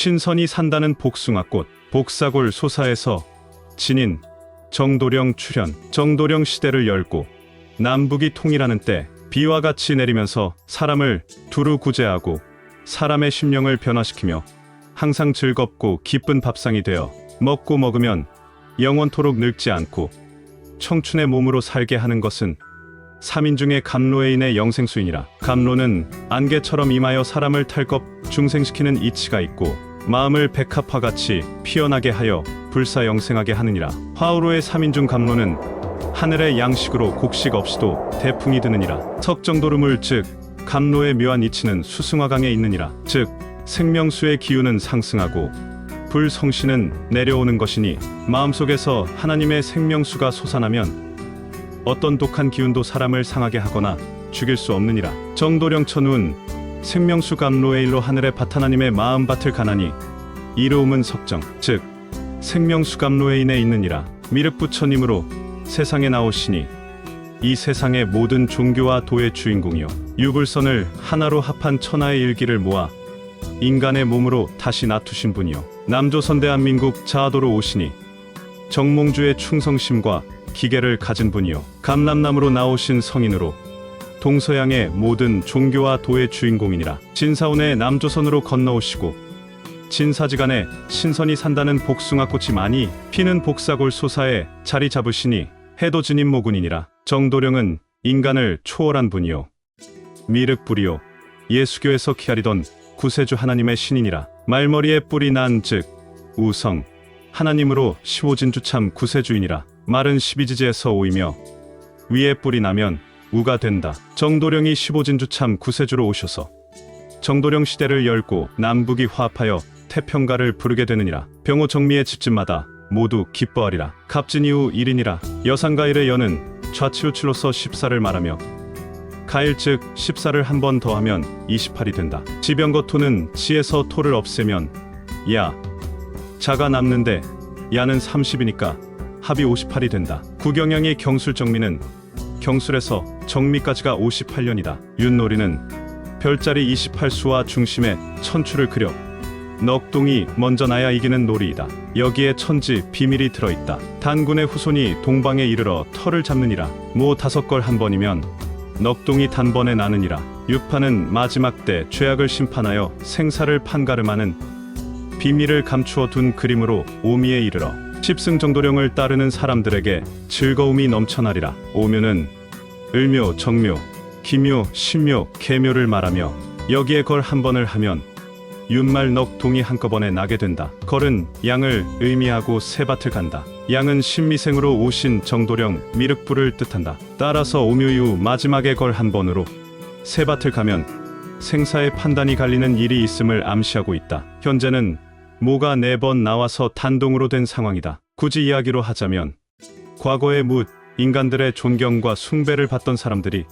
신선이 산다는 복숭아꽃. 복사골 소사에서 진인 정도령 출현. 정도령 시대를 열고 남북이 통일하는 때 비와 같이 내리면서 사람을 두루 구제하고 사람의 심령을 변화시키며 항상 즐겁고 기쁜 밥상이 되어 먹고 먹으면 영원토록 늙지 않고 청춘의 몸으로 살게 하는 것은 3인 중에 감로에인의 영생수이니라. 감로는 안개처럼 임하여 사람을 탈겁 중생시키는 이치가 있고 마음을 백합화같이 피어나게 하여 불사영생하게 하느니라. 화우로의 3인 중 감로는 하늘의 양식으로 곡식 없이도 대풍이 드느니라. 석정도루물 즉 감로의 묘한 이치는 수승화강에 있느니라. 즉 생명수의 기운은 상승하고 불성신은 내려오는 것이니 마음속에서 하나님의 생명수가 솟아나면 어떤 독한 기운도 사람을 상하게 하거나 죽일 수 없느니라. 정도령 천운 생명수 감로의 일로 하늘의 밭 하나님의 마음밭을 가나니 이로움은 석정 즉 생명수 감로에인에 있느니라. 미륵부처님으로 세상에 나오시니 이 세상의 모든 종교와 도의 주인공이요 유불선을 하나로 합한 천하의 일기를 모아 인간의 몸으로 다시 낳투신 분이요 남조선 대한민국 자아도로 오시니 정몽주의 충성심과 기계를 가진 분이요 감람나무로 나오신 성인으로 동서양의 모든 종교와 도의 주인공이니라. 진사온의 남조선으로 건너오시고 진사지간에 신선이 산다는 복숭아꽃이 많이 피는 복사골 소사에 자리 잡으시니 해도진임 모군이니라. 정도령은 인간을 초월한 분이요 미륵불이요 예수교에서 기다리던 구세주 하나님의 신이니라. 말머리에 뿔이 난 즉 우성 하나님으로 15진주 참 구세주이니라. 말은 12지지에서 오이며 위에 뿔이 나면 우가 된다. 정도령이 15진주 참 구세주로 오셔서 정도령 시대를 열고 남북이 화합하여 태평가를 부르게 되느니라. 병호 정미의 집집마다 모두 기뻐하리라. 갑진 이후 1인이라. 여상가일의 여는 좌치우칠로서 14를 말하며 가일 즉 14를 한 번 더하면 28이 된다. 지병거토는 지에서 토를 없애면 야 자가 남는데 야는 30이니까 합이 58이 된다. 구경양의 경술정미는 경술에서 정미까지가 58년이다. 윷놀이는 별자리 28수와 중심에 천추를 그려 넋동이 먼저 나야 이기는 놀이이다. 여기에 천지 비밀이 들어있다. 단군의 후손이 동방에 이르러 털을 잡느니라. 모 5걸 한 번이면 넋동이 단번에 나느니라. 유파는 마지막 때 죄악을 심판하여 생사를 판가름하는 비밀을 감추어 둔 그림으로 오미에 이르러 십승정도령을 따르는 사람들에게 즐거움이 넘쳐나리라. 오묘는 을묘, 정묘, 기묘, 신묘, 계묘를 말하며 여기에 걸 한 번을 하면 윤말 넋동이 한꺼번에 나게 된다. 걸은 양을 의미하고 새밭을 간다. 양은 신미생으로 오신 정도령 미륵불을 뜻한다. 따라서 오묘 이후 마지막에 걸 한 번으로 새밭을 가면 생사의 판단이 갈리는 일이 있음을 암시하고 있다. 현재는 모가 4번 나와서 단동으로 된 상황이다. 굳이 이야기로 하자면 과거의 묻 인간들의 존경과 숭배를 받던 사람들이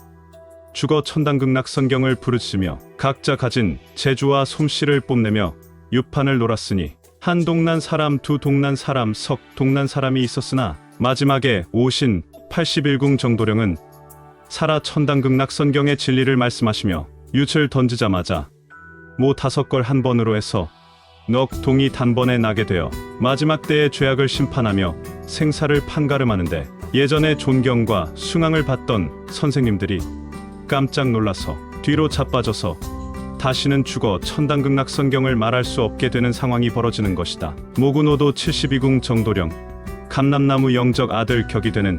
죽어 천당극락 성경을 부르짖으며 각자 가진 재주와 솜씨를 뽐내며 유판을 놀았으니 한 동난 사람, 두 동난 사람, 석 동난 사람이 있었으나 마지막에 오신 81궁 정도령은 살아 천당극락 성경의 진리를 말씀하시며 윷을 던지자마자 모 5걸 한 번으로 해서 넋동이 단번에 나게 되어 마지막 때의 죄악을 심판하며 생사를 판가름하는데 예전에 존경과 숭앙을 받던 선생님들이 깜짝 놀라서 뒤로 자빠져서 다시는 죽어 천당극락 성경을 말할 수 없게 되는 상황이 벌어지는 것이다. 모군호도 72궁 정도령 감람나무 영적 아들 격이 되는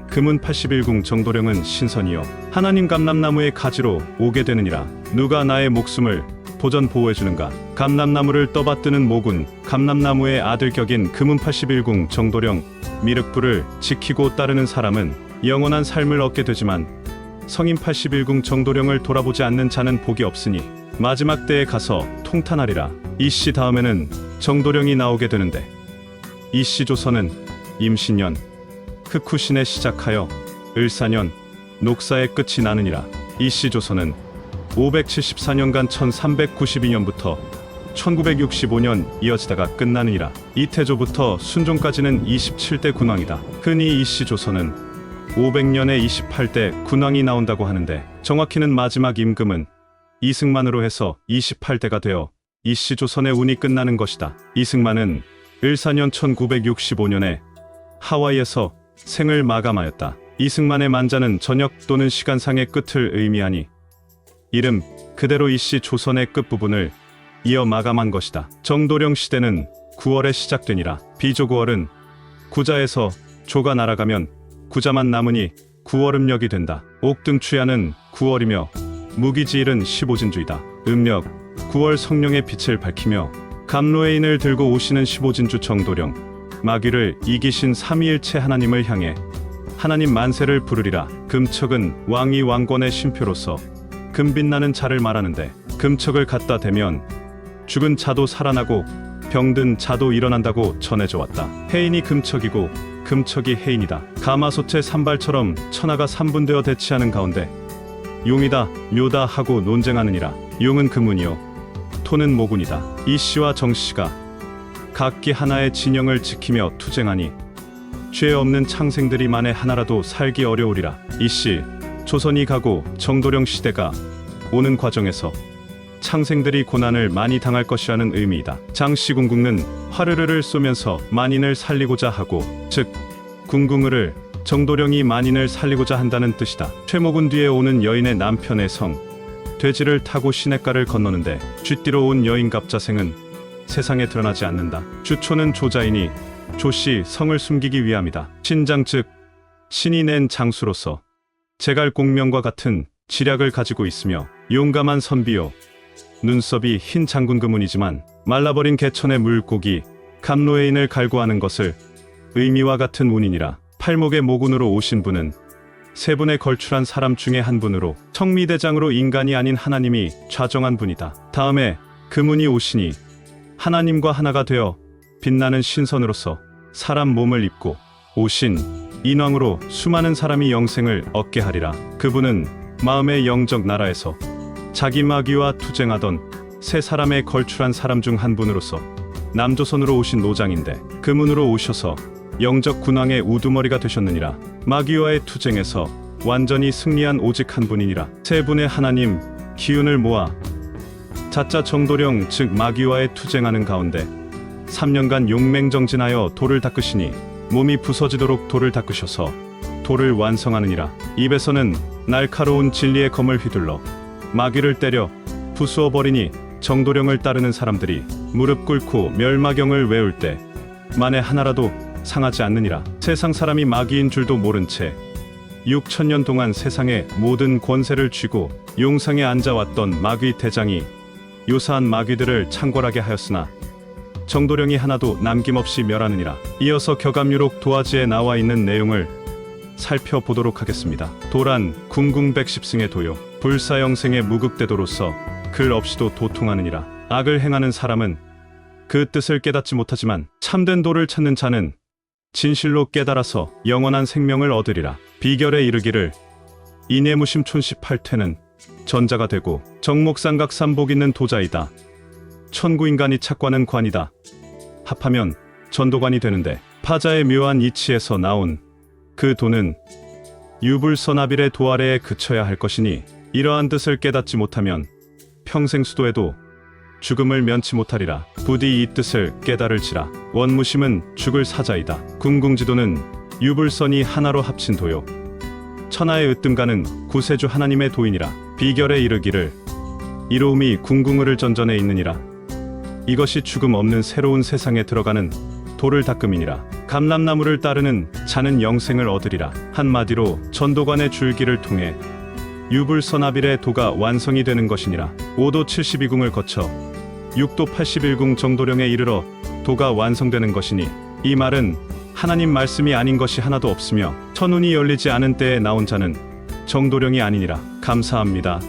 금운 81궁 정도령은 신선이요 하나님 감람나무의 가지로 오게 되느니라. 누가 나의 목숨을 보전 보호해주는가. 감람나무를 떠받드는 모군 감람나무의 아들 격인 금운 81궁 정도령 미륵불을 지키고 따르는 사람은 영원한 삶을 얻게 되지만 성인 81궁 정도령을 돌아보지 않는 자는 복이 없으니 마지막 때에 가서 통탄하리라. 이씨 다음에는 정도령이 나오게 되는데 이씨 조선은 임신년 흑후신에 시작하여 을사년 녹사의 끝이 나느니라. 이씨 조선은 574년간 1392년부터 1965년 이어지다가 끝나느니라. 이태조부터 순종까지는 27대 군왕이다. 흔히 이씨 조선은 500년에 28대 군왕이 나온다고 하는데 정확히는 마지막 임금은 이승만으로 해서 28대가 되어 이씨 조선의 운이 끝나는 것이다. 이승만은 을사년 1965년에 하와이에서 생을 마감하였다. 이승만의 만자는 저녁 또는 시간상의 끝을 의미하니 이름 그대로 이씨 조선의 끝부분을 이어 마감한 것이다. 정도령 시대는 9월에 시작되니라. 비조 9월은 구자에서 조가 날아가면 구자만 남으니 9월음력이 된다. 옥등추야는 9월이며 무기지일은 15진주이다. 음력 9월 성령의 빛을 밝히며 감로의 인을 들고 오시는 15진주 정도령 마귀를 이기신 삼위일체 하나님을 향해 하나님 만세를 부르리라. 금척은 왕이 왕권의 신표로서 금빛나는 자를 말하는데 금척을 갖다 대면 죽은 자도 살아나고 병든 자도 일어난다고 전해져 왔다. 해인이 금척이고 금척이 해인이다. 가마솥의 산발처럼 천하가 삼분되어 대치하는 가운데 용이다 묘다 하고 논쟁하느니라. 용은 금운이요 토는 모군이다. 이씨와 정씨가 각기 하나의 진영을 지키며 투쟁하니 죄 없는 창생들이 만에 하나라도 살기 어려우리라. 이씨 조선이 가고 정도령 시대가 오는 과정에서 창생들이 고난을 많이 당할 것이라는 의미이다. 장씨 궁궁은 화르르를 쏘면서 만인을 살리고자 하고 즉 궁궁을 정도령이 만인을 살리고자 한다는 뜻이다. 최모군 뒤에 오는 여인의 남편의 성 돼지를 타고 시냇가를 건너는데 쥐띠로 온 여인 갑자생은 세상에 드러나지 않는다. 주초는 조자이니 조씨 성을 숨기기 위함이다. 신장 즉 신이 낸 장수로서 제갈공명과 같은 지략을 가지고 있으며 용감한 선비요 눈썹이 흰 장군 금운이지만 말라버린 개천의 물고기 감로의인을 갈구하는 것을 의미와 같은 운이니라. 팔목의 모군으로 오신 분은 세 분에 걸출한 사람 중에 한 분으로 청미대장으로 인간이 아닌 하나님이 좌정한 분이다. 다음에 금운이 오시니 하나님과 하나가 되어 빛나는 신선으로서 사람 몸을 입고 오신 인왕으로 수많은 사람이 영생을 얻게 하리라. 그분은 마음의 영적 나라에서 자기 마귀와 투쟁하던 세 사람에 걸출한 사람 중 한 분으로서 남조선으로 오신 노장인데 금운으로 오셔서 영적 군왕의 우두머리가 되셨느니라. 마귀와의 투쟁에서 완전히 승리한 오직 한 분이니라. 세 분의 하나님 기운을 모아 자자 정도령 즉 마귀와의 투쟁하는 가운데 3년간 용맹정진하여 돌을 닦으시니 몸이 부서지도록 돌을 닦으셔서 돌을 완성하느니라. 입에서는 날카로운 진리의 검을 휘둘러 마귀를 때려 부수어 버리니 정도령을 따르는 사람들이 무릎 꿇고 멸마경을 외울 때 만에 하나라도 상하지 않느니라. 세상 사람이 마귀인 줄도 모른 채 6천년 동안 세상의 모든 권세를 쥐고 용상에 앉아왔던 마귀 대장이 요사한 마귀들을 창궐하게 하였으나 정도령이 하나도 남김없이 멸하느니라. 이어서 격암유록 도화지에 나와 있는 내용을 살펴보도록 하겠습니다. 도란 궁궁백십승의 도요 불사영생의 무극대도로서 글 없이도 도통하느니라. 악을 행하는 사람은 그 뜻을 깨닫지 못하지만 참된 도를 찾는 자는 진실로 깨달아서 영원한 생명을 얻으리라. 비결에 이르기를 이내무심 촌18퇴는 전자가 되고 정목삼각 삼복 있는 도자이다. 천구인간이 착관은 관이다. 합하면 전도관이 되는데 파자의 묘한 이치에서 나온 그 도는 유불선합일의 도 아래에 그쳐야 할 것이니 이러한 뜻을 깨닫지 못하면 평생 수도에도 죽음을 면치 못하리라. 부디 이 뜻을 깨달을지라. 원무심은 죽을 사자이다. 궁궁지도는 유불선이 하나로 합친 도요 천하의 으뜸가는 구세주 하나님의 도이니라. 비결에 이르기를 이로움이 궁궁을 전전에 있느니라. 이것이 죽음 없는 새로운 세상에 들어가는 도를 닦음이니라. 감람나무를 따르는 자는 영생을 얻으리라. 한마디로 전도관의 줄기를 통해 유불선합일의 도가 완성이 되는 것이니라. 5도 72궁을 거쳐 6도 81궁 정도령에 이르러 도가 완성되는 것이니 이 말은 하나님 말씀이 아닌 것이 하나도 없으며 천운이 열리지 않은 때에 나온 자는 정도령이 아니니라. 감사합니다.